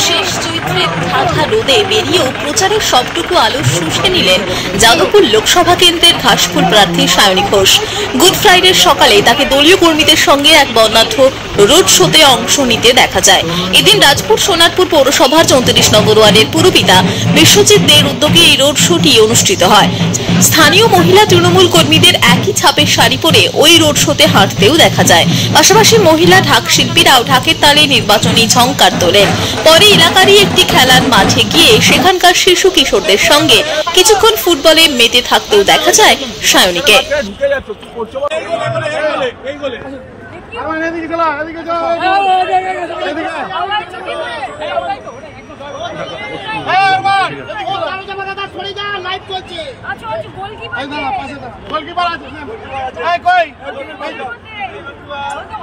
শেষ চৈত্রের ধাঁধা রোদে বেরিয়েও প্রচারের সবটুকু আলো শুষে নিলেন যাদবপুর লোকসভা কেন্দ্রের ঘাসফুল প্রার্থী সায়নী ঘোষ। গুড ফ্রাইডের সকালে তাকে দলীয় কর্মীদের সঙ্গে এক বর্ণাঢ্য রোড শোতে অংশ নিতে দেখা যায়। এদিন রাজপুর সোনারপুর পৌরসভার 34 নম্বর ওয়ার্ডের পুরপিতা বিশ্বজিৎ দের উদ্যোগে এই রোড শোটি অনুষ্ঠিত হয়। স্থানীয় মহিলা তৃণমূল কর্মীদের একই ছাপের শাড়ি পরে ওই রোড শোতে হাঁটতেও দেখা যায়। পাশাপাশি মহিলা ঢাক শিল্পীরাও ঢাকের তালে নির্বাচনী ঝংকার তোলেন। পরে এলাকারই একটি খেলার মাঠে গিয়ে সেখানকার শিশু কিশোরদের সঙ্গে কিছুক্ষণ ফুটবলে মেতে থাকতেও দেখা যায় সায়নীকে।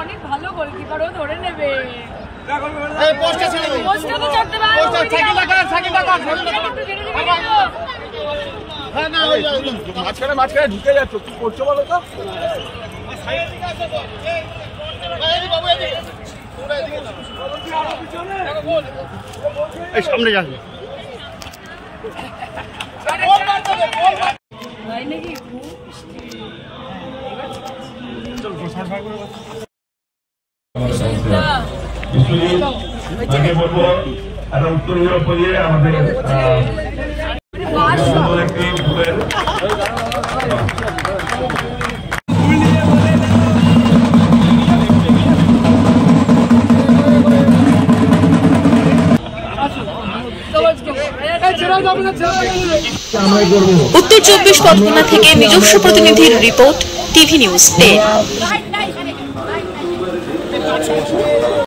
অনেক ভালো গোলকিপারও ধরে নেবে। মাঝখানে ঢুকে যাচ্ছ, কি করছো বলো তো? সামনে যাবে বলবো একটা উত্তরীয় পরিয়ে আমাদের উত্তর 24 পরগনা থেকে নিজস্ব প্রতিনিধির রিপোর্ট, টিভি নিউজ 10।